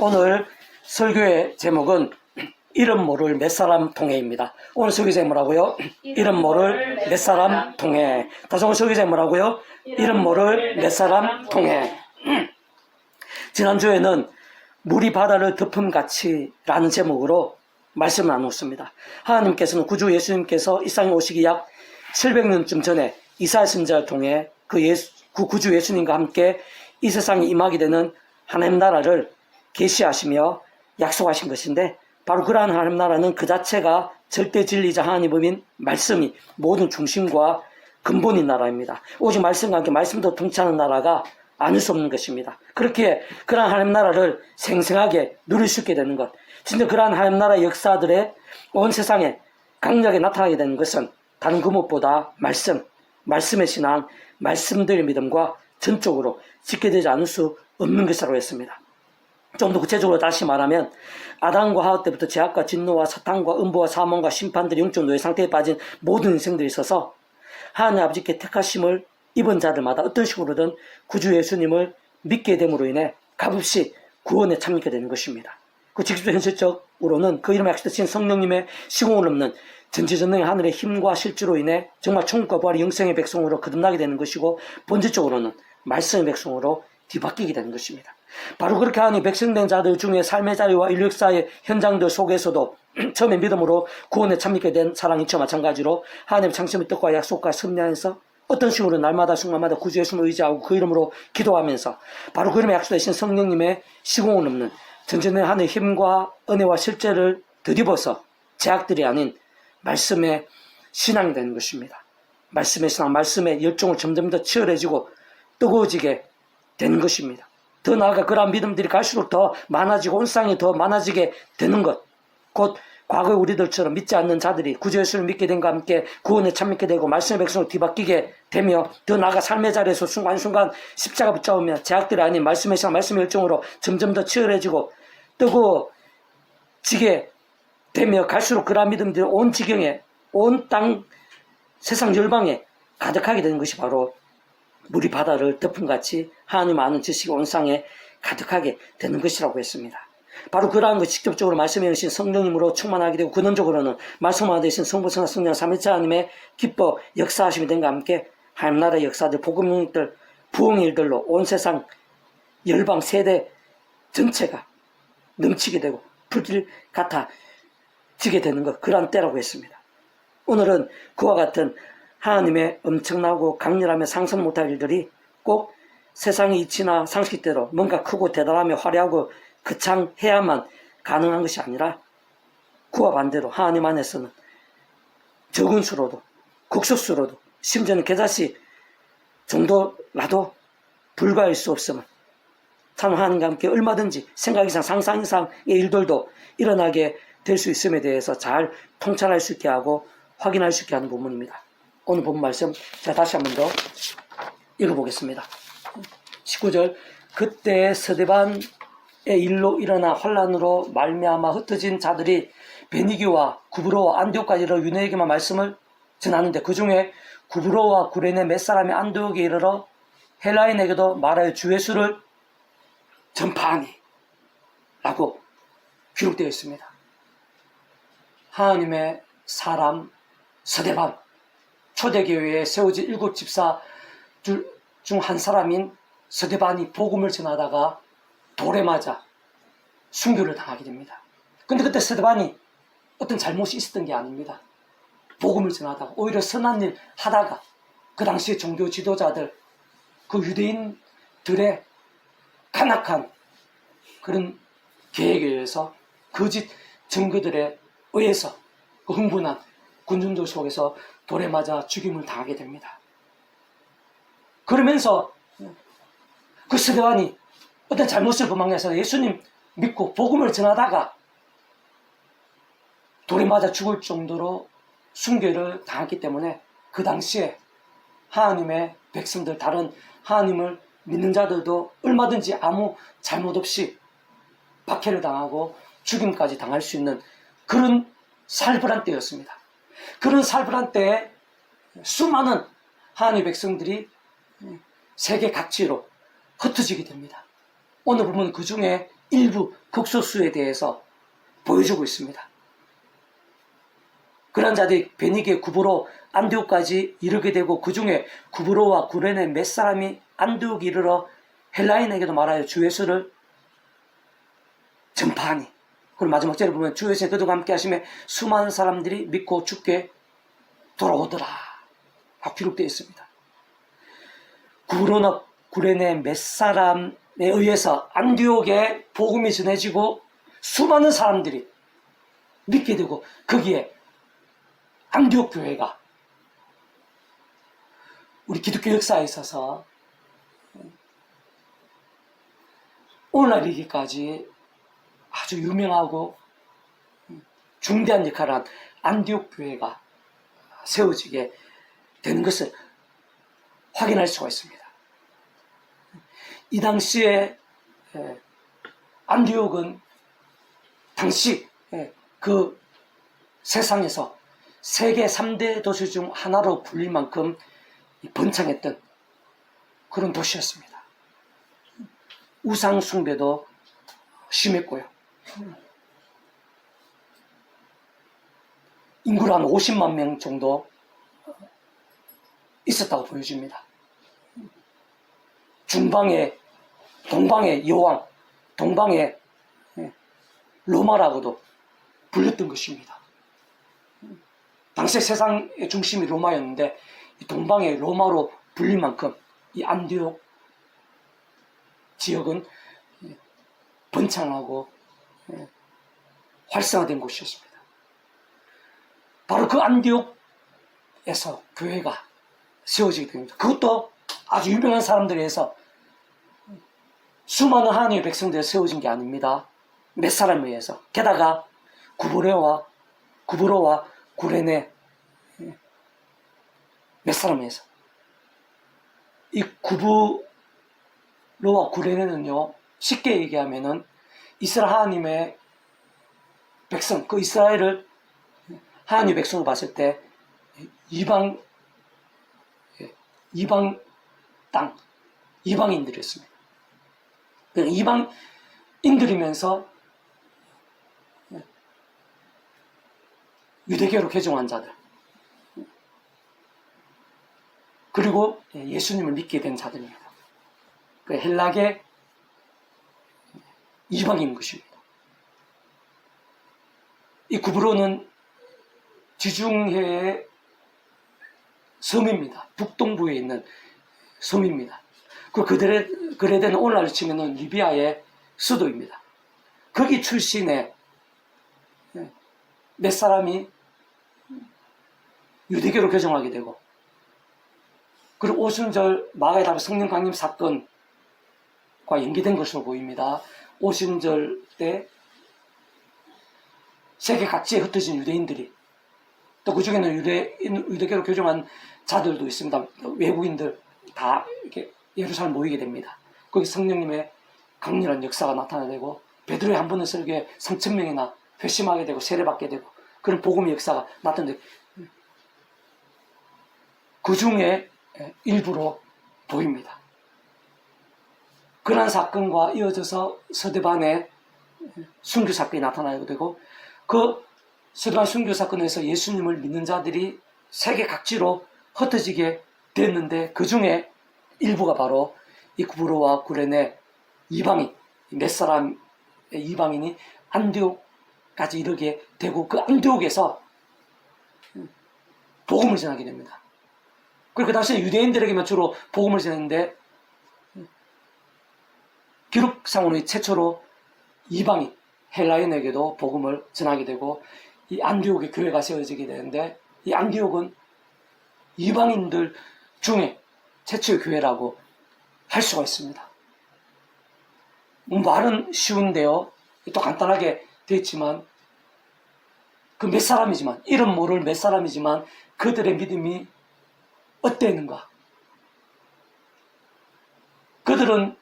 오늘 설교의 제목은 이름 모를 몇 사람 통해입니다. 오늘 설교 제목이라고요? 이름 모를 몇 사람 통해. 다시 오늘 설교 제목이라고요? 이름 모를 몇 사람 통해. 지난주에는 물이 바다를 덮음같이 라는 제목으로 말씀을 나눴습니다. 하나님께서는 구주 예수님께서 이 땅에 오시기 약 700년쯤 전에 이사야 선지자를 통해 그 구주 예수님과 함께 이 세상에 임하게 되는 하나님 나라를 계시하시며 약속하신 것인데, 바로 그러한 하나님 나라는 그 자체가 절대 진리자 하나님의 말씀이 모든 중심과 근본인 나라입니다. 오직 말씀과 함께 말씀도 통치하는 나라가 아닐 수 없는 것입니다. 그렇게 그러한 하나님 나라를 생생하게 누릴 수 있게 되는 것, 진짜 그러한 하나님 나라의 역사들의 온 세상에 강력하게 나타나게 되는 것은 다른 그 무엇보다 말씀의 신앙, 말씀들의 믿음과 전적으로 짓게 되지 않을 수 없는 것이라고 했습니다. 좀 더 구체적으로 다시 말하면, 아담과 하와 때부터 죄악과 진노와 사탄과 음부와 사망과 심판들이 영적 노예 상태에 빠진 모든 인생들이 있어서 하나님 아버지께 택하심을 입은 자들마다 어떤 식으로든 구주 예수님을 믿게 됨으로 인해 값없이 구원에 참여하게 되는 것입니다. 그 직접 현실적으로는 그 이름에 약속되신 성령님의 시공을 넘는 전지전능의 하늘의 힘과 실주로 인해 정말 천국과 부활의 영생의 백성으로 거듭나게 되는 것이고, 본질적으로는 말씀의 백성으로 뒤바뀌게 되는 것입니다. 바로 그렇게 하니 백성된 자들 중에 삶의 자리와 인류 역사의 현장들 속에서도 처음에 믿음으로 구원에 참여하게 된 사랑이처 마찬가지로 하나님의 창심의 뜻과 약속과 섭리하면서 어떤 식으로 날마다 순간마다 구주 예수님을 의지하고 그 이름으로 기도하면서 바로 그 이름에 약속되신 성령님의 시공을 넘는 전전의 하늘의 힘과 은혜와 실제를 덧입어서 제약들이 아닌 말씀의 신앙이 되는 것입니다. 말씀의 신앙, 말씀의 열정을 점점 더 치열해지고 뜨거워지게 되는 것입니다. 더 나아가 그러한 믿음들이 갈수록 더 많아지고 온상이 더 많아지게 되는 것, 곧 과거의 우리들처럼 믿지 않는 자들이 구주 예수를 믿게 된과 함께 구원에 참여하게 되고 말씀의 백성으로 뒤바뀌게 되며, 더 나아가 삶의 자리에서 순간순간 십자가 붙잡으며 제약들이 아닌 말씀의 신앙, 말씀의 열정으로 점점 더 치열해지고 뜨거워지게 되며 갈수록 그러한 믿음들이 온 지경에, 온 땅, 세상 열방에 가득하게 되는 것이 바로 물이 바다를 덮음같이 하나님 아는 지식이 온 세상에 가득하게 되는 것이라고 했습니다. 바로 그러한 것, 직접적으로 말씀해 주신 성령님으로 충만하게 되고, 근원적으로는 말씀하나 되신 성부, 성자, 성령, 삼위일체 하나님의 기뻐 역사하심이 된과 함께 하나님 나라의 역사들, 복음의 일들, 부흥의 일들로 온 세상 열방 세대 전체가 넘치게 되고 불길 같아지게 되는 것, 그러한 때라고 했습니다. 오늘은 그와 같은 하나님의 엄청나고 강렬하며 상상 못할 일들이 꼭 세상의 이치나 상식대로 뭔가 크고 대단하며 화려하고 거창해야만 가능한 것이 아니라, 그와 반대로 하나님 안에서는 적은 수로도 극소수로도 심지어는 겨자씨 정도라도 불가할 수 없음을 참 하나님과 함께 얼마든지 생각 이상 상상 이상의 일들도 일어나게 될 수 있음에 대해서 잘 통찰할 수 있게 하고 확인할 수 있게 하는 부분입니다. 오늘 본 말씀 제가 다시 한 번 더 읽어보겠습니다. 19절, 그때 스데반의 일로 일어나 환란으로 말미암아 흩어진 자들이 베니기와 구브로와 안디옥까지 이르러 유대에게만 말씀을 전하는데, 그 중에 구브로와 구레네 몇 사람이 안디옥에 이르러 헬라인에게도 말하여 주 예수를 전파하니 라고 기록되어 있습니다. 하나님의 사람 스데반, 초대교회에 세워진 7집사 중 한 사람인 스데반이 복음을 전하다가 돌에 맞아 순교를 당하게 됩니다. 근데 그때 스데반이 어떤 잘못이 있었던 게 아닙니다. 복음을 전하다가 오히려 선한 일 하다가 그 당시의 종교 지도자들, 그 유대인들의 간악한 그런 계획에 의해서, 거짓 증거들에 의해서 그 흥분한 군중들 속에서 돌에 맞아 죽임을 당하게 됩니다. 그러면서 그 스데반이 어떤 잘못을 범하면서 예수님 믿고 복음을 전하다가 돌에 맞아 죽을 정도로 순교를 당했기 때문에, 그 당시에 하나님의 백성들, 다른 하나님을 믿는 자들도 얼마든지 아무 잘못 없이 박해를 당하고 죽임까지 당할 수 있는 그런 살벌한 때였습니다. 그런 살벌한 때에 수많은 하나님의 백성들이 세계 각지로 흩어지게 됩니다. 오늘 보면 그 중에 일부 극소수에 대해서 보여주고 있습니다. 그런 자들이 베니게 구브로 안디옥까지 이르게 되고 그 중에 구브로와 구레네 몇 사람이 안디옥에 이르러 헬라인에게도 말하여 주 예수를 전파하니. 그리고 마지막 절에 보면 주 예수의 그들과 함께 하심에 수많은 사람들이 믿고 주께 돌아오더라 하고 기록되어 있습니다. 구브로나 구레네 몇 사람에 의해서 안디옥에 복음이 전해지고 수많은 사람들이 믿게 되고 거기에 안디옥 교회가 우리 기독교 역사에 있어서 오늘날 이기까지 아주 유명하고 중대한 역할을 한 안디옥 교회가 세워지게 되는 것을 확인할 수가 있습니다. 이 당시에 안디옥은 당시 그 세상에서 세계 3대 도시 중 하나로 불릴 만큼 번창했던 그런 도시였습니다. 우상 숭배도 심했고요. 인구로 한 50만 명 정도 있었다고 보여집니다. 중방의 동방의 여왕, 동방의 로마라고도 불렸던 것입니다. 당시 세상의 중심이 로마였는데 이 동방의 로마로 불릴 만큼 이 안디옥 지역은 번창하고 활성화된 곳이었습니다. 바로 그 안디옥에서 교회가 세워지게 됩니다. 그것도 아주 유명한 사람들에 의해서 수많은 하나님의 백성들이 세워진 게 아닙니다. 몇 사람에 의해서. 게다가 구브로와 구레네 몇 사람에 의해서. 이 구브로와 구레네는요, 쉽게 얘기하면은 이스라엘 하나님의 백성, 그 이스라엘을 하나님의 백성으로 봤을 때 이방 땅, 이방인들이었습니다. 이방인들이면서 유대교로 개종한 자들, 그리고 예수님을 믿게 된 자들입니다. 그 헬라계 이방인 것입니다. 이 구브로는 지중해의 섬입니다. 북동부에 있는 섬입니다. 그 그레데는 오늘날 치면은 리비아의 수도입니다. 거기 출신의 몇 사람이 유대교로 개종하게 되고, 그리고 오순절 마가의 답 성령 강림 사건과 연계된 것으로 보입니다. 오순절 때 세계 각지에 흩어진 유대인들이, 또 그 중에는 유대교로 개종한 자들도 있습니다. 외국인들 다 이렇게 예루살렘 모이게 됩니다. 거기 성령님의 강렬한 역사가 나타나되고, 베드로의 한 번의 설교에 3,000명이나 회심하게 되고 세례받게 되고, 그런 복음의 역사가 나타나는데, 그 중에 일부로 보입니다. 그러한 사건과 이어져서 서대반의 순교 사건이 나타나게 되고, 그 서대반 순교 사건에서 예수님을 믿는 자들이 세계 각지로 흩어지게 됐는데, 그 중에 일부가 바로 이 구브로와 구레네 이방인, 몇 사람의 이방인이 안디옥까지 이르게 되고, 그 안디옥에서 복음을 전하게 됩니다. 그리고 그 당시에 유대인들에게만 주로 복음을 전했는데, 기록상으로 최초로 이방인, 헬라인에게도 복음을 전하게 되고, 이 안디옥의 교회가 세워지게 되는데, 이 안디옥은 이방인들 중에 최초의 교회라고 할 수가 있습니다. 말은 쉬운데요, 또 간단하게 되었지만, 그 몇 사람이지만, 이름 모를 몇 사람이지만 그들의 믿음이 어땠는가? 그들은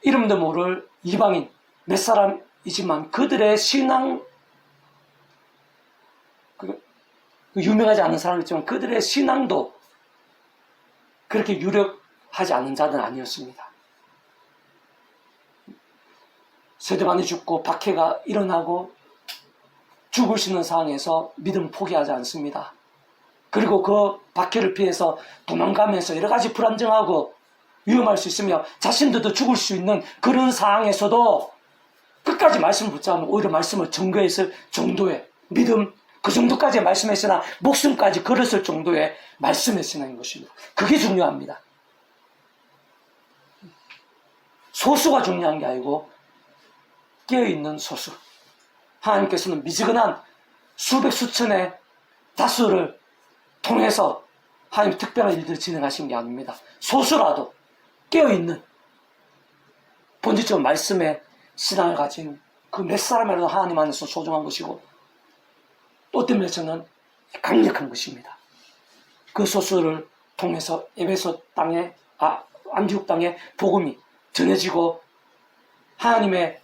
이름도 모를 이방인 몇 사람이지만 그들의 신앙, 유명하지 않은 사람이지만 그들의 신앙도 그렇게 유력하지 않은 자는 아니었습니다. 세대반이 죽고 박해가 일어나고 죽을 수 있는 상황에서 믿음을 포기하지 않습니다. 그리고 그 박해를 피해서 도망가면서 여러 가지 불안정하고 위험할 수 있으며 자신들도 죽을 수 있는 그런 상황에서도 끝까지 말씀을 붙잡으면 오히려 말씀을 증거했을 정도의 믿음, 그 정도까지의 말씀의 신앙, 목숨까지 걸었을 정도의 말씀의 신앙인 것입니다. 그게 중요합니다. 소수가 중요한 게 아니고 깨어있는 소수. 하나님께서는 미지근한 수백 수천의 다수를 통해서 하나님 특별한 일들을 진행하신 게 아닙니다. 소수라도 깨어있는 본질적인 말씀의 신앙을 가진 그 몇 사람이라도 하나님 안에서 소중한 것이고 또 어떤 면에서는 강력한 것입니다. 그 소수를 통해서 에베소 땅에 안디옥 땅에 복음이 전해지고 하나님의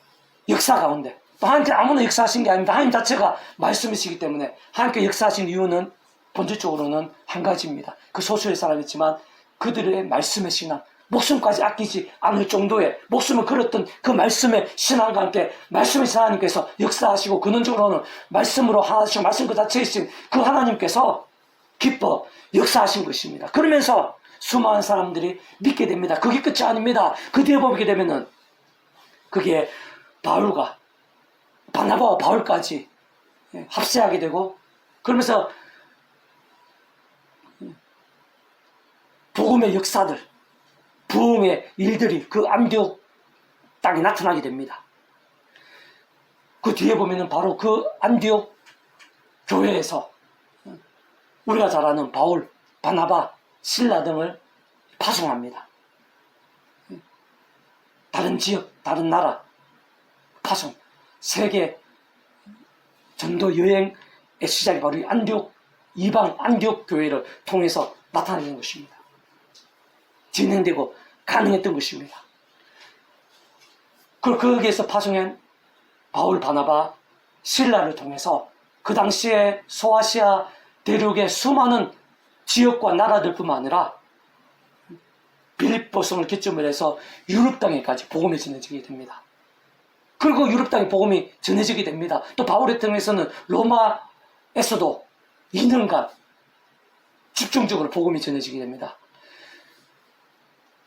역사 가운데 또 하나님께 아무나 역사하신 게 아닙니다. 하나님 자체가 말씀이시기 때문에 하나님께 역사하신 이유는 본질적으로는 한 가지입니다. 그 소수의 사람이지만 그들의 말씀의 신앙, 목숨까지 아끼지 않을 정도의 목숨을 걸었던 그 말씀의 신앙과 함께 말씀의 하나님께서 역사하시고 근원적으로는 말씀으로 하나씩 말씀 그 자체이신 그 하나님께서 기뻐 역사하신 것입니다. 그러면서 수많은 사람들이 믿게 됩니다. 그게 끝이 아닙니다. 그 뒤에 보게 되면은 그게 바울과 바나바와 바울까지 합세하게 되고 그러면서 복음의 역사들, 부흥의 일들이 그 안디옥 땅에 나타나게 됩니다. 그 뒤에 보면은 바로 그 안디옥 교회에서 우리가 잘 아는 바울, 바나바, 실라 등을 파송합니다. 다른 지역, 다른 나라 파송, 세계 전도 여행의 시작이 바로 이 안디옥, 이방 안디옥 교회를 통해서 나타나는 것입니다. 진행되고 가능했던 것입니다. 거기에서 파송한 바울, 바나바, 실라를 통해서 그 당시에 소아시아 대륙의 수많은 지역과 나라들 뿐만 아니라 빌립보성을 기점으로 해서 유럽 땅에까지 복음이 전해지게 됩니다. 그리고 유럽 땅에 복음이 전해지게 됩니다. 또 바울의 통해서는 로마에서도 2년간 집중적으로 복음이 전해지게 됩니다.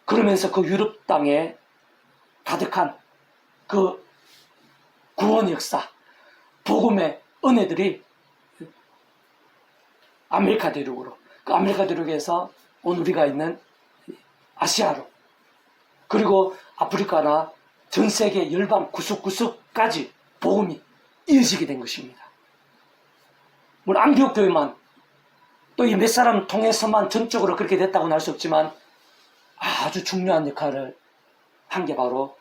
그러면서 그 유럽 땅에 가득한 그 구원 역사, 복음의 은혜들이 아메리카 대륙으로, 그 아메리카 대륙에서 오늘 우리가 있는 아시아로, 그리고 아프리카나 전 세계 열방 구석구석까지 복음이 이어지게 된 것입니다. 물론 안디옥 교회만 또 이 몇 사람 통해서만 전적으로 그렇게 됐다고는 할 수 없지만 아주 중요한 역할을 한 게 바로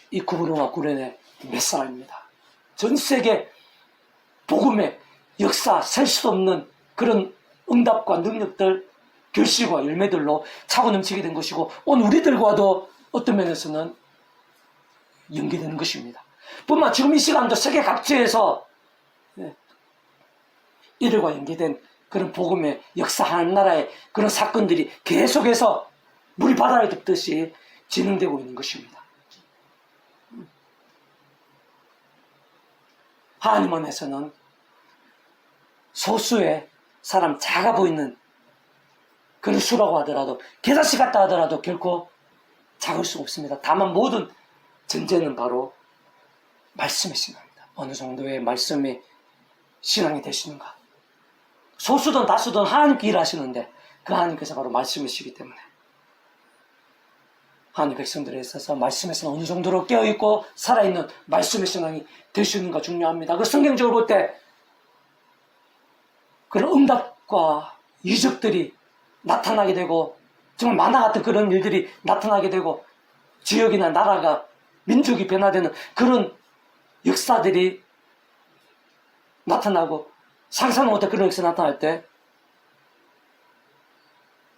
이 구브로마 구련의 몇 사람입니다. 전 세계 복음의 역사, 셀 수 없는 그런 응답과 능력들, 결실과 열매들로 차고 넘치게 된 것이고 오늘 우리들과도 어떤 면에서는 연계되는 것입니다. 뿐만 지금 이 시간도 세계 각지에서 이들과 연계된 그런 복음의 역사 한 나라의 그런 사건들이 계속해서 물이 바다를 덮듯이 진행되고 있는 것입니다. 하나님 안에서는 소수의 사람, 작아 보이는 그런 수라고 하더라도 계산식 같다 하더라도 결코 작을 수가 없습니다. 다만 모든 전제는 바로 말씀의 신앙입니다. 어느 정도의 말씀의 신앙이 되시는가. 소수든 다수든 하나님께 일하시는데 그 하나님께서 바로 말씀이시기 때문에 하나님 백성들에 있어서 말씀에서 어느 정도로 깨어있고 살아있는 말씀의 신앙이 될 수 있는가 중요합니다. 그 성경적으로 볼 때 그런 응답과 이적들이 나타나게 되고 정말 만화 같은 그런 일들이 나타나게 되고 지역이나 나라가 민족이 변화되는 그런 역사들이 나타나고 상상 못한 그런 역사가 나타날 때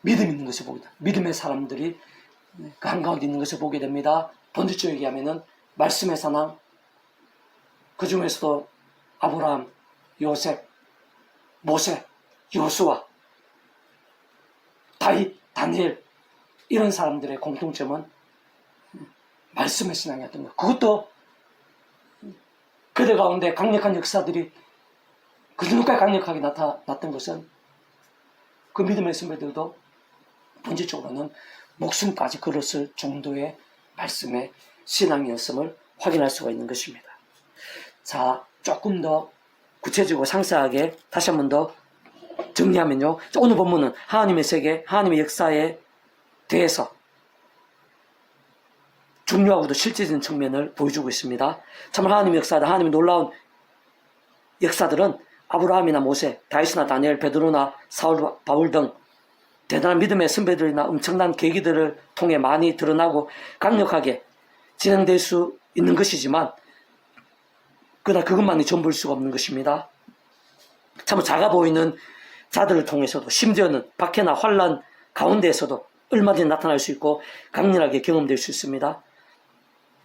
믿음 있는 것을 보게 됩니다. 믿음의 사람들이 그 한가운데 있는 것을 보게 됩니다. 본질적으로 얘기하면은 말씀의 사랑, 그 중에서도 아브라함, 요셉, 모세, 여호수아, 다윗, 다니엘 이런 사람들의 공통점은 말씀의 신앙이었던 것. 그것도 그들 가운데 강력한 역사들이 그 정도까지 강력하게 나타났던 것은 그 믿음의 선배들도 본질적으로는 목숨까지 걸었을 정도의 말씀의 신앙이었음을 확인할 수가 있는 것입니다. 자, 조금 더 구체적이고 상세하게 다시 한 번 더 정리하면요. 오늘 본문은 하나님의 세계, 하나님의 역사에 대해서 중요하고도 실제적인 측면을 보여주고 있습니다. 참 하나님의 역사다, 하나님의 놀라운 역사들은 아브라함이나 모세, 다윗이나 다니엘, 베드로나 사울, 바울 등 대단한 믿음의 선배들이나 엄청난 계기들을 통해 많이 드러나고 강력하게 진행될 수 있는 것이지만 그러나 그것만이 전부일 수가 없는 것입니다. 참 작아 보이는 자들을 통해서도 심지어는 박해나 환란 가운데에서도 얼마든지 나타날 수 있고 강렬하게 경험될 수 있습니다.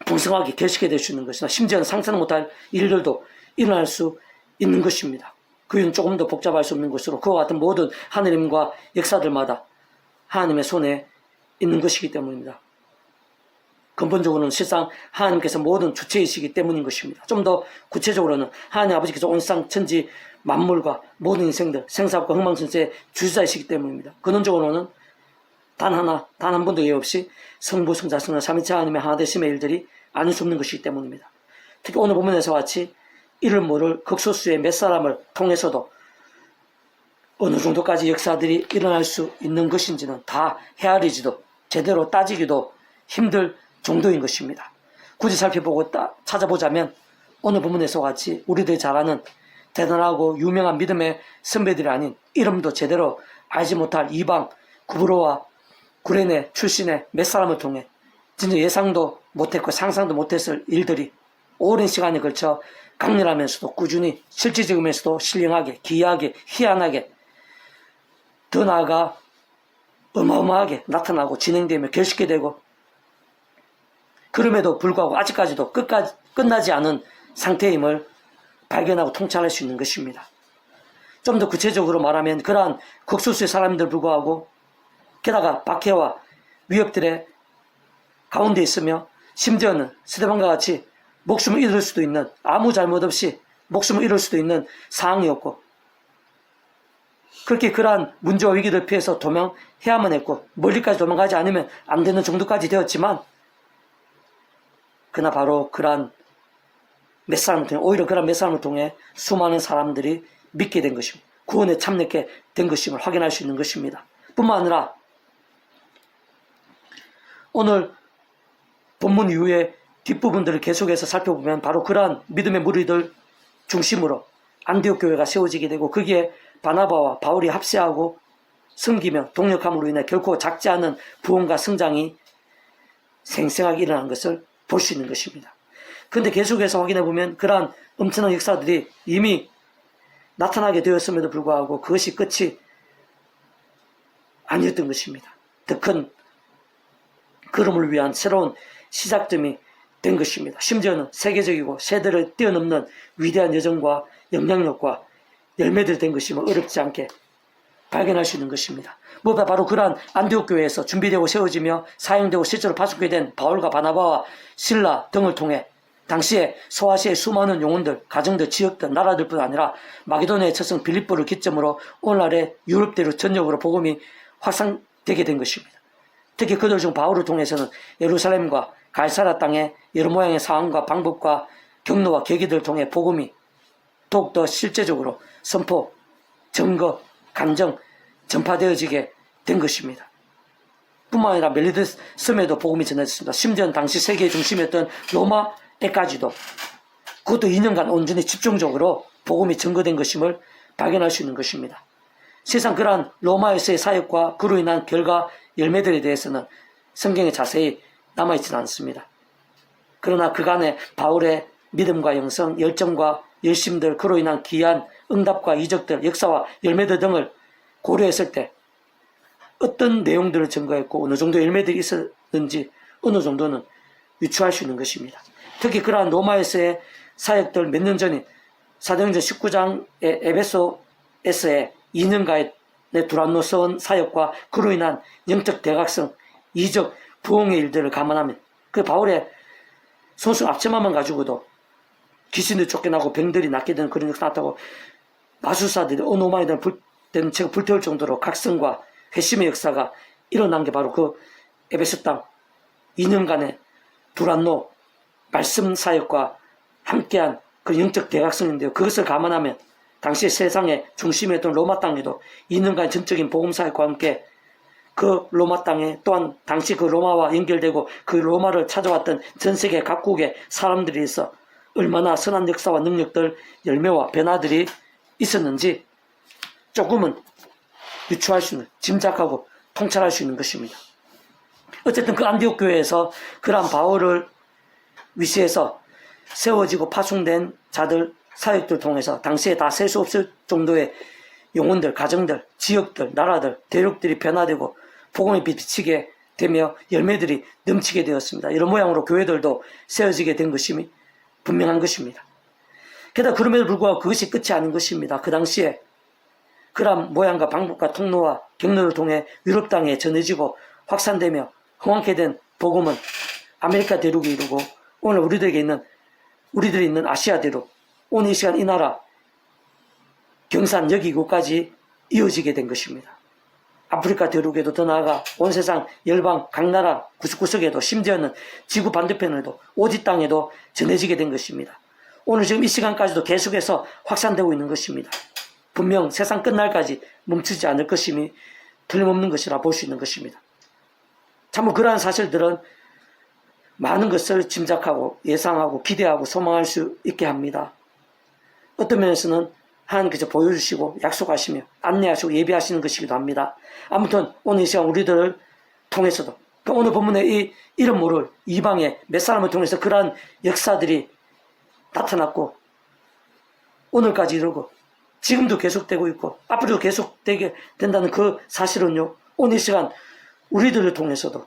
풍성하게 결식이 될 수 있는 것이나 심지어는 상상 못할 일들도 일어날 수 있는 것입니다. 그 이유는 조금 더 복잡할 수 없는 것으로 그와 같은 모든 하느님과 역사들마다 하나님의 손에 있는 것이기 때문입니다. 근본적으로는 실상 하나님께서 모든 주체이시기 때문인 것입니다. 좀 더 구체적으로는 하나님 아버지께서 온 세상 천지 만물과 모든 인생들, 생사과 흥망성쇠의 주자이시기 때문입니다. 근원적으로는 단 한 번도 예외 없이 성부, 성자, 성령, 삼위체 하나님의 하나되심의 일들이 아닐 수 없는 것이기 때문입니다. 특히 오늘 본문에서 같이 이를 모를 극소수의 몇 사람을 통해서도 어느 정도까지 역사들이 일어날 수 있는 것인지는 다 헤아리지도 제대로 따지기도 힘들 정도인 것입니다. 굳이 살펴보고 찾아보자면 오늘 본문에서 같이 우리들이 잘 아는 대단하고 유명한 믿음의 선배들이 아닌 이름도 제대로 알지 못할 이방 구브로와 구레네 출신의 몇 사람을 통해 진짜 예상도 못했고 상상도 못했을 일들이 오랜 시간에 걸쳐 강렬하면서도 꾸준히 실질적이면서도 신령하게 기이하게 희한하게 더 나아가 어마어마하게 나타나고 진행되며 결식게 되고 그럼에도 불구하고 아직까지도 끝나지 않은 상태임을 발견하고 통찰할 수 있는 것입니다. 좀 더 구체적으로 말하면 그러한 극소수의 사람들 불구하고 게다가 박해와 위협들의 가운데 있으며 심지어는 스데반과 같이 목숨을 잃을 수도 있는 아무 잘못 없이 목숨을 잃을 수도 있는 상황이었고 그렇게 그러한 문제와 위기를 피해서 도망해야만 했고 멀리까지 도망가지 않으면 안 되는 정도까지 되었지만 그러나 바로 그러한 몇 사람을 통해 오히려 그러한 몇 사람을 통해 수많은 사람들이 믿게 된 것입니다. 구원에 참여하게 된 것임을 확인할 수 있는 것입니다. 뿐만 아니라 오늘 본문 이후에 뒷부분들을 계속해서 살펴보면 바로 그러한 믿음의 무리들 중심으로 안디옥 교회가 세워지게 되고 거기에 바나바와 바울이 합세하고 섬기며 동력함으로 인해 결코 작지 않은 부흥과 성장이 생생하게 일어난 것을 볼 수 있는 것입니다. 그런데 계속해서 확인해 보면 그러한 엄청난 역사들이 이미 나타나게 되었음에도 불구하고 그것이 끝이 아니었던 것입니다. 더 큰 걸음을 위한 새로운 시작점이 된 것입니다. 심지어는 세계적이고 세대를 뛰어넘는 위대한 여정과 영향력과 열매들이 된 것임을 어렵지 않게 발견할 수 있는 것입니다. 무엇보다 바로 그러한 안디옥 교회에서 준비되고 세워지며 사용되고 실제로 파수하게 된 바울과 바나바와 실라 등을 통해 당시에 소아시아의 수많은 영혼들, 가정들, 지역들, 나라들뿐 아니라 마게도니아의 첫성 빌립보를 기점으로 오늘날의 유럽대로 전역으로 복음이 확산되게 된 것입니다. 특히 그들 중 바울을 통해서는 예루살렘과 갈사라 땅의 여러 모양의 상황과 방법과 경로와 계기들을 통해 복음이 더욱더 실제적으로 선포, 증거, 간정, 전파되어지게 된 것입니다. 뿐만 아니라 멜리드 섬에도 복음이 전해졌습니다. 심지어는 당시 세계의 중심이었던 로마에까지도 그것도 2년간 온전히 집중적으로 복음이 증거된 것임을 발견할 수 있는 것입니다. 세상 그러한 로마에서의 사역과 그로 인한 결과 열매들에 대해서는 성경에 자세히 남아있지는 않습니다. 그러나 그간의 바울의 믿음과 영성, 열정과 열심들, 그로 인한 귀한 응답과 이적들, 역사와 열매들 등을 고려했을 때 어떤 내용들을 증거했고 어느 정도 열매들이 있었는지 어느 정도는 유추할 수 있는 것입니다. 특히 그러한 로마에서의 사역들 몇 년 전인 사도행전 19장의 에베소에서의 2년간의 두란노선 사역과 그로 인한 영적 대각성, 이적, 부흥의 일들을 감안하면 그 바울의 손수 앞치마만 가지고도 귀신들이 쫓겨나고 병들이 낫게 되는 그런 역사 나타나고 마술사들이 어노마이든 제가 불태울 정도로 각성과 회심의 역사가 일어난 게 바로 그 에베소 땅 2년간의 두란노 말씀 사역과 함께한 그 영적 대각성인데요. 그것을 감안하면 당시 세상의 중심이었던 로마 땅에도 2년간 전적인 복음 사역과 함께 그 로마 땅에 또한 당시 그 로마와 연결되고 그 로마를 찾아왔던 전 세계 각국의 사람들이 있어 얼마나 선한 역사와 능력들, 열매와 변화들이 있었는지 조금은 유추할 수 있는, 짐작하고 통찰할 수 있는 것입니다. 어쨌든 그 안디옥 교회에서 그러한 바울을 위시해서 세워지고 파송된 자들, 사역들 통해서 당시에 다 셀 수 없을 정도의 영혼들, 가정들, 지역들, 나라들, 대륙들이 변화되고 복음이 비치게 되며 열매들이 넘치게 되었습니다. 이런 모양으로 교회들도 세워지게 된 것이 분명한 것입니다. 게다가 그럼에도 불구하고 그것이 끝이 아닌 것입니다. 그 당시에 그러한 모양과 방법과 통로와 경로를 통해 유럽 땅에 전해지고 확산되며 흥황케 된 복음은 아메리카 대륙에 이르고 오늘 우리들이 있는 아시아 대륙, 오늘 이 시간 이 나라 경산 여기 이곳까지 이어지게 된 것입니다. 아프리카 대륙에도 더 나아가 온 세상 열방 각 나라 구석구석에도 심지어는 지구 반대편에도 오지 땅에도 전해지게 된 것입니다. 오늘 지금 이 시간까지도 계속해서 확산되고 있는 것입니다. 분명 세상 끝날까지 멈추지 않을 것임이 틀림없는 것이라 볼 수 있는 것입니다. 참으로 그러한 사실들은 많은 것을 짐작하고 예상하고 기대하고 소망할 수 있게 합니다. 어떤 면에서는 하나님께서 보여주시고 약속하시며 안내하시고 예비하시는 것이기도 합니다. 아무튼 오늘 이 시간 우리들을 통해서도 오늘 본문의 이름 모를 이방의 몇 사람을 통해서 그러한 역사들이 나타났고 오늘까지 이르고 지금도 계속되고 있고 앞으로도 계속되게 된다는 그 사실은요, 오늘 이 시간 우리들을 통해서도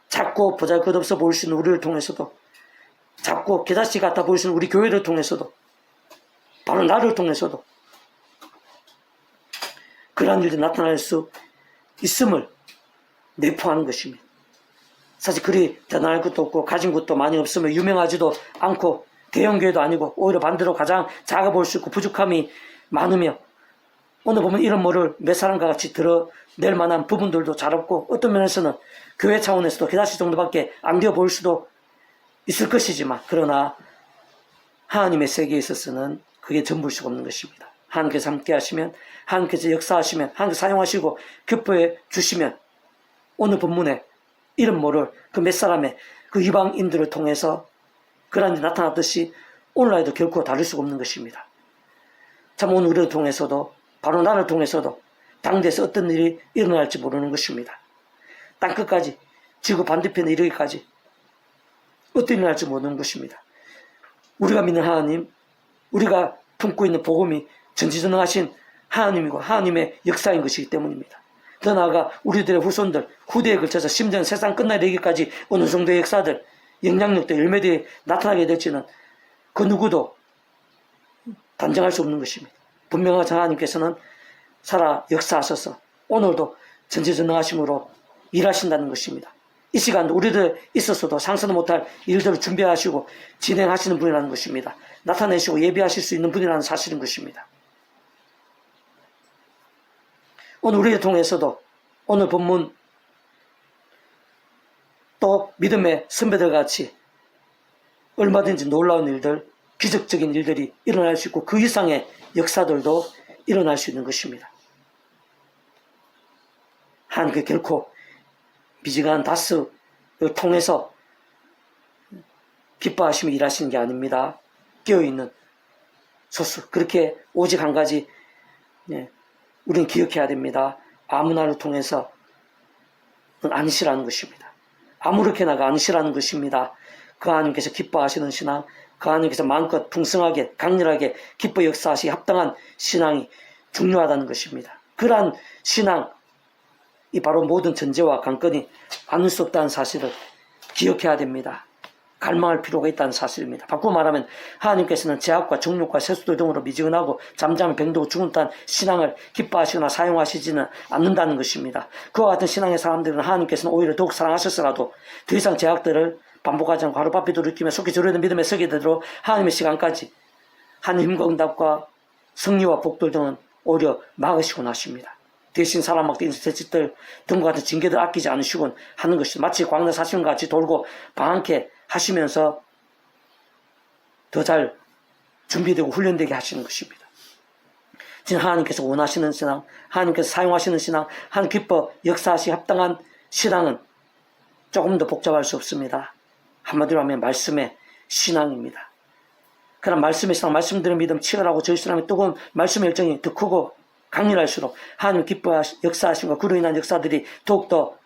작고 보잘것없어 보일 수 있는 우리를 통해서도 작고 개다시 같아 보일 수 있는 우리 교회를 통해서도 바로 나를 통해서도 그러한 일들이 나타날 수 있음을 내포하는 것입니다. 사실 그리 대단할 것도 없고 가진 것도 많이 없으며 유명하지도 않고 대형교회도 아니고 오히려 반대로 가장 작아 보일 수 있고 부족함이 많으며 오늘 보면 이런 뭐를 몇 사람과 같이 드러낼 만한 부분들도 잘 없고 어떤 면에서는 교회 차원에서도 개다시 정도밖에 안 되어 보일 수도 있을 것이지만 그러나 하나님의 세계에 있어서는 그게 전부일 수가 없는 것입니다. 하나님께서 함께 하시면 하나님께서 역사하시면 하나님께서 사용하시고 기뻐해 주시면 오늘 본문에 이름 모를 그 몇 사람의 그 이방인들을 통해서 그런 일이 나타났듯이 오늘날에도 결코 다를 수가 없는 것입니다. 참 오늘 우리를 통해서도 바로 나를 통해서도 당대에서 어떤 일이 일어날지 모르는 것입니다. 땅끝까지 지구 반대편에 이르기까지 어떤 일이 일어날지 모르는 것입니다. 우리가 믿는 하나님, 우리가 품고 있는 복음이 전지전능하신 하나님이고 하나님의 역사인 것이기 때문입니다. 더 나아가 우리들의 후손들, 후대에 걸쳐서 심지어는 세상 끝나기까지 어느 정도의 역사들, 영향력들, 열매들이 나타나게 될지는 그 누구도 단정할 수 없는 것입니다. 분명한 하나님께서는 살아 역사하셔서 오늘도 전지전능하심으로 일하신다는 것입니다. 이 시간도 우리들 있어서도 상상도 못할 일들을 준비하시고 진행하시는 분이라는 것입니다. 나타내시고 예비하실 수 있는 분이라는 사실인 것입니다. 오늘 우리를 통해서도 오늘 본문 또 믿음의 선배들 같이 얼마든지 놀라운 일들, 기적적인 일들이 일어날 수 있고 그 이상의 역사들도 일어날 수 있는 것입니다. 하나님께 결코 미지근한 다스를 통해서 기뻐하시며 일하시는 게 아닙니다. 깨어있는 소수. 그렇게 오직 한 가지 우리는 기억해야 됩니다. 아무나를 통해서 아니시라는 것입니다. 아무렇게나가 아니시라는 것입니다. 그 하나님께서 기뻐하시는 신앙, 그 하나님께서 마음껏 풍성하게 강렬하게 기뻐 역사하시기 합당한 신앙이 중요하다는 것입니다. 그러한 신앙이 바로 모든 전제와 관건이 아닐 수 없다는 사실을 기억해야 됩니다. 갈망할 필요가 있다는 사실입니다. 바꾸어 말하면 하나님께서는 제약과 정욕과 세수들 등으로 미지근하고 잠잠한 병들고 죽은 듯한 신앙을 기뻐하시거나 사용하시지는 않는다는 것입니다. 그와 같은 신앙의 사람들은 하나님께서는 오히려 더욱 사랑하셨으라도 더 이상 제약들을 반복하지 않고 하루바삐도 느끼며 속히 저르는 믿음의 서게 되도록 하나님의 시간까지 하나님 힘과 응답과 승리와 복들 등은 오히려 막으시곤 하십니다. 대신 사람과 인생 대책들 등과 같은 징계들 아끼지 않으시곤 하는 것이 마치 광야 사시는 것 같이 돌고 방황케 하시면서 더 잘 준비되고 훈련되게 하시는 것입니다. 진짜 하나님께서 원하시는 신앙, 하나님께서 사용하시는 신앙, 하나님 기뻐 역사하시 합당한 신앙은 조금 더 복잡할 수 없습니다. 한마디로 하면 말씀의 신앙입니다. 그런 말씀의 신앙, 말씀들의 믿음, 치열하고 저희 신앙의 뜨거운 말씀의 열정이 더 크고 강렬할수록 하나님 기뻐 역사하심과 그로 인한 역사들이 더욱더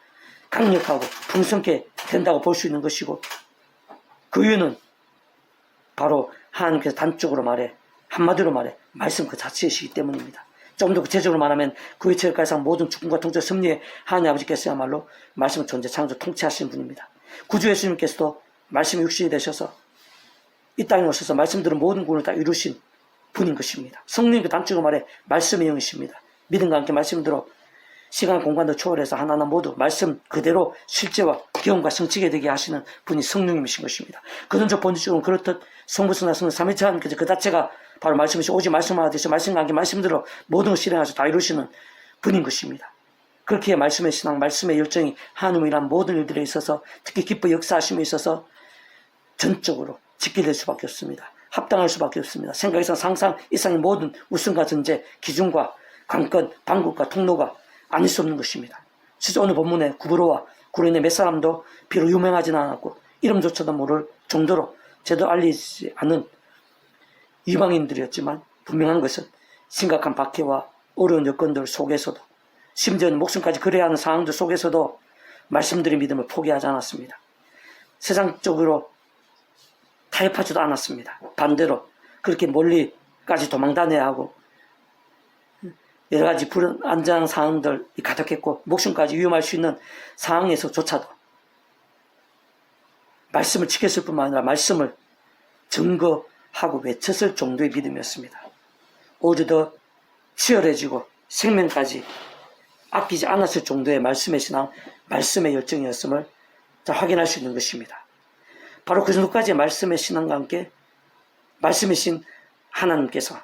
강력하고 풍성케 된다고 볼 수 있는 것이고, 그 이유는 바로 하나님께서 단적으로 말해, 한마디로 말해 말씀 그 자체이시기 때문입니다. 좀 더 구체적으로 말하면 그 이체까지 모든 주권과 통치 섭리에 하나님 아버지께서야말로 말씀을 존재 창조 통치하시는 분입니다. 구주 예수님께서도 말씀이 육신이 되셔서 이 땅에 오셔서 말씀들은 모든 구원을 다 이루신 분인 것입니다. 성령님께 단적으로 말해 말씀의 영이십니다. 믿음과 함께 말씀대로 시간 공간도 초월해서 하나하나 모두 말씀 그대로 실제와 경험과 성취게 되게 하시는 분이 성령님이신 것입니다. 그런적 본질적으로 그렇듯 성부성자 성령 삼위체 하나님께서 그 자체가 바로 말씀이시 오직 말씀하듯이 말씀과 함께 말씀대로 모든 것을 실행하셔 다 이루시는 분인 것입니다. 그렇게 말씀의 신앙, 말씀의 열정이 하나님을 위한 모든 일들에 있어서 특히 기뻐 역사하심에 있어서 전적으로 지키될 수밖에 없습니다. 합당할 수밖에 없습니다. 생각에서 상상 이상의 모든 우승과 전제, 기준과 관건, 방법과 통로가 아닐 수 없는 것입니다. 실제 오늘 본문에 구브로와 구르네 몇 사람도 비록 유명하지는 않았고 이름조차도 모를 정도로 제대로 알리지 않은 이방인들이었지만 분명한 것은 심각한 박해와 어려운 여건들 속에서도 심지어는 목숨까지 걸어야 하는 상황들 속에서도 말씀드린 믿음을 포기하지 않았습니다. 세상적으로 타협하지도 않았습니다. 반대로 그렇게 멀리까지 도망다녀야 하고 여러 가지 불안정한 상황들이 가득했고 목숨까지 위험할 수 있는 상황에서조차도 말씀을 지켰을 뿐만 아니라 말씀을 증거하고 외쳤을 정도의 믿음이었습니다. 오히려 더 치열해지고 생명까지 아끼지 않았을 정도의 말씀의 신앙, 말씀의 열정이었음을 확인할 수 있는 것입니다. 바로 그 정도까지의 말씀의 신앙과 함께 말씀의 신 하나님께서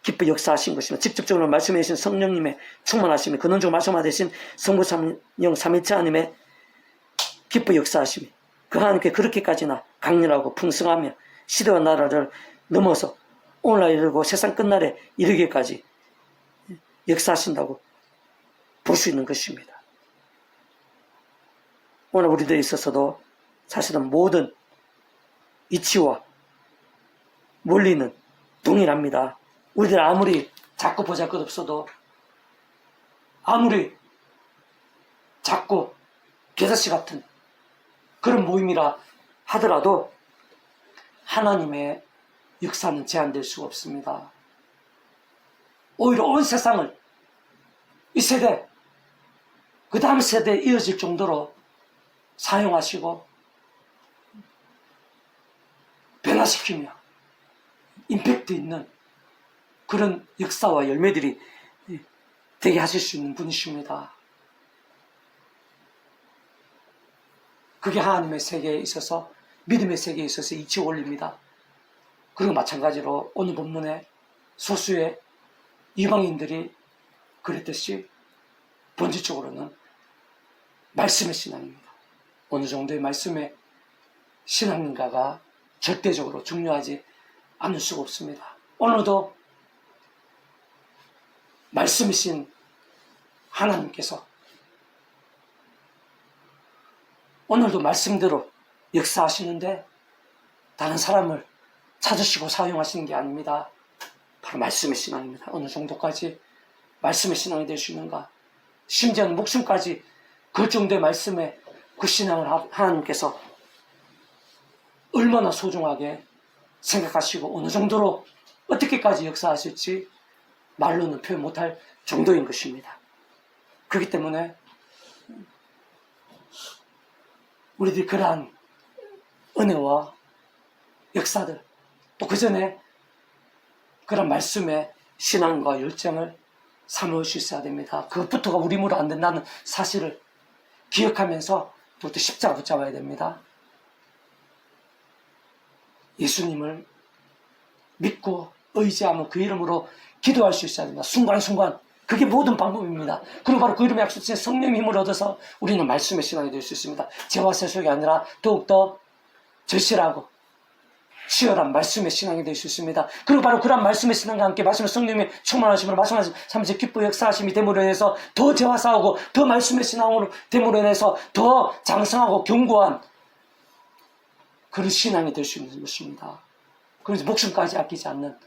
기뻐 역사하신 것입니다. 직접적으로 말씀해 주신 성령님의 충만하심이 근원적으로 말씀하신 성부 삼영 삼위체 하나님의 기뻐 역사하심이 그 하나님께 그렇게까지나 강렬하고 풍성하며 시대와 나라를 넘어서 오늘날 이르고 세상 끝날에 이르기까지 역사하신다고 볼 수 있는 것입니다. 오늘 우리들에 있어서도 사실은 모든 이치와 원리는 동일합니다. 우리들 아무리 작고 보잘것없어도 아무리 작고 겨자씨 같은 그런 모임이라 하더라도 하나님의 역사는 제한될 수가 없습니다. 오히려 온 세상을 이 세대 그 다음 세대에 이어질 정도로 사용하시고 변화시키며 임팩트 있는 그런 역사와 열매들이 되게 하실 수 있는 분이십니다. 그게 하나님의 세계에 있어서 믿음의 세계에 있어서 이치 원리입니다. 그리고 마찬가지로 오늘 본문에 소수의 이방인들이 그랬듯이 본질적으로는 말씀의 신앙입니다. 어느 정도의 말씀의 신앙인가가 절대적으로 중요하지 않을 수가 없습니다. 오늘도 말씀이신 하나님께서 오늘도 말씀대로 역사하시는데 다른 사람을 찾으시고 사용하시는 게 아닙니다. 바로 말씀의 신앙입니다. 어느 정도까지 말씀의 신앙이 될 수 있는가? 심지어는 목숨까지 그 정도의 말씀의 그 신앙을 하나님께서 얼마나 소중하게 생각하시고 어느 정도로 어떻게까지 역사하실지 말로는 표현 못할 정도인 것입니다. 그렇기 때문에 우리들이 그러한 은혜와 역사들 또 그 전에 그런 말씀의 신앙과 열정을 삼을 수 있어야 됩니다. 그것부터가 우리 힘으로 안 된다는 사실을 기억하면서 또 십자가 붙잡아야 됩니다. 예수님을 믿고 의지하면 그 이름으로 기도할 수 있어야 됩니다. 순간순간. 그게 모든 방법입니다. 그리고 바로 그 이름의 약속신 성령의 힘을 얻어서 우리는 말씀의 신앙이 될 수 있습니다. 죄와 세속이 아니라 더욱더 절실하고 치열한 말씀의 신앙이 될 수 있습니다. 그리고 바로 그런 말씀의 신앙과 함께 말씀의 성령의 충만하심으로 말씀하신 삶의 기뻐 역사하심이 됨으로 인해서 더 죄와 싸우고 더 말씀의 신앙으로 됨으로 인해서 더 장성하고 견고한 그런 신앙이 될 수 있는 것입니다. 그래서 목숨까지 아끼지 않는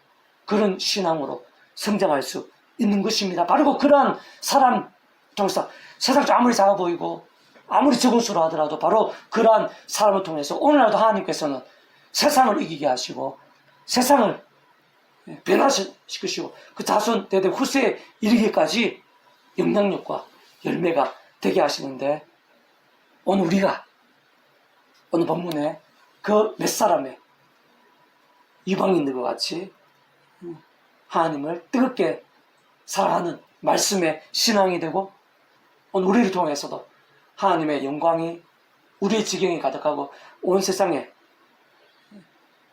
그런 신앙으로 성장할 수 있는 것입니다. 바로 그러한 사람 통해서 세상도 아무리 작아 보이고 아무리 적은 수로 하더라도 바로 그러한 사람을 통해서 오늘날도 하나님께서는 세상을 이기게 하시고 세상을 변화시키시고 그 자손 대대 후세에 이르기까지 영향력과 열매가 되게 하시는데 오늘 우리가 오늘 본문에 그 몇 사람의 이방인들과 같이 하나님을 뜨겁게 사랑하는 말씀의 신앙이 되고 오늘 우리를 통해서도 하나님의 영광이 우리의 지경이 가득하고 온 세상에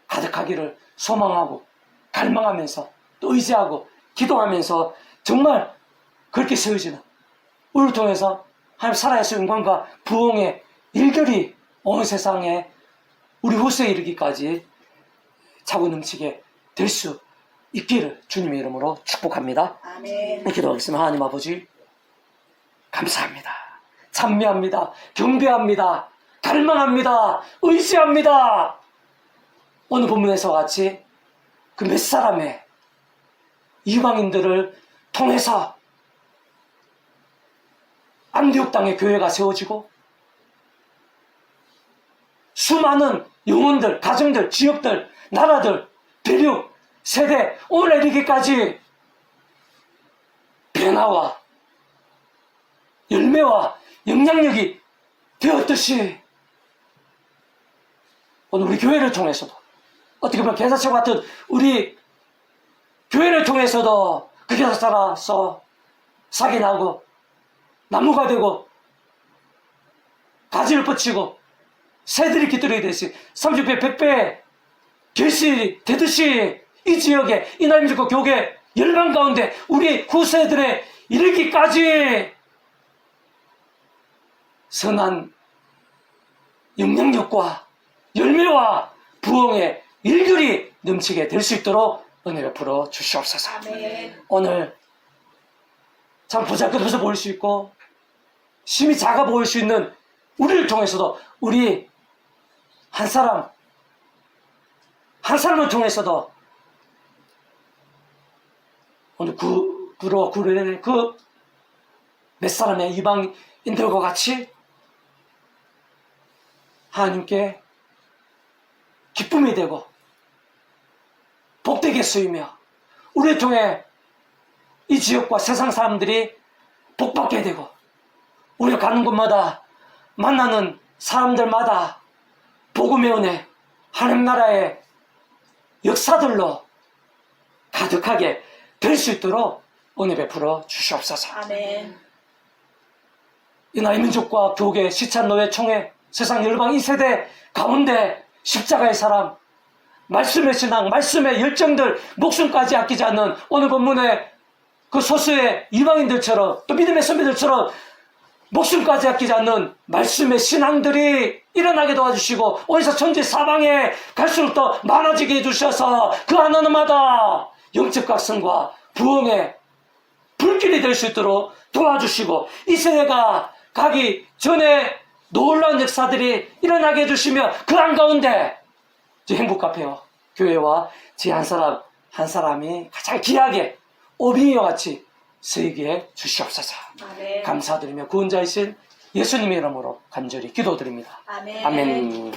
가득하기를 소망하고 갈망하면서 또 의지하고 기도하면서 정말 그렇게 세워지는 우리를 통해서 하나님 살아계신 영광과 부흥의 일들이 온 세상에 우리 후세에 이르기까지 차고 넘치게 될 수 있기를 주님의 이름으로 축복합니다. 아멘. 기도하겠습니다. 하나님 아버지 감사합니다. 찬미합니다. 경배합니다. 갈망합니다. 의지합니다. 오늘 본문에서 같이 그 몇 사람의 이방인들을 통해서 안디옥 땅의 교회가 세워지고 수많은 영혼들, 가정들, 지역들, 나라들, 대륙, 세대, 오늘 이르기까지 변화와 열매와 영향력이 되었듯이 오늘 우리 교회를 통해서도 어떻게 보면 개사처 같은 우리 교회를 통해서도 그 교사 살아서 싹이 나고 나무가 되고 가지를 뻗치고 새들이 깃들어야 되듯이 30배, 100배 결실이 되듯이 이 지역에 이 나님들과 교계 열방 가운데 우리 후세들의 이르기까지 선한 영향력과 열매와 부흥의 일들이 넘치게 될 수 있도록 은혜 베풀어 주시옵소서. 아멘. 오늘 참 보잘것없어 보일 수 있고 심히 작아 보일 수 있는 우리를 통해서도 우리 한 사람을 통해서도 오늘 구로 구레의 그 몇 사람의 이방인들과 같이 하나님께 기쁨이 되고 복되게 쓰이며 우리를 통해 이 지역과 세상 사람들이 복받게 되고 우리가 가는 곳마다 만나는 사람들마다 복음의 은혜 하나님 나라의 역사들로 가득하게 될 수 있도록 은혜 베풀어 주시옵소서. 아멘. 이 나이 민족과 교계 시찬 노예 총회 세상 열방 이 세대 가운데 십자가의 사랑 말씀의 신앙 말씀의 열정들 목숨까지 아끼지 않는 오늘 본문의 그 소수의 이방인들처럼 또 믿음의 선배들처럼 목숨까지 아끼지 않는 말씀의 신앙들이 일어나게 도와주시고 어디서 천지 사방에 갈수록 더 많아지게 해주셔서 그 하나마다 영적 각성과 부흥의 불길이 될 수 있도록 도와주시고 이 세대가 가기 전에 놀라운 역사들이 일어나게 해주시며 그 한가운데 행복카페와 교회와 제 한 사람이 가장 귀하게 오빙이와 같이 쓰이게 주시옵소서. 아멘. 감사드리며 구원자이신 예수님의 이름으로 간절히 기도드립니다. 아멘. 아멘.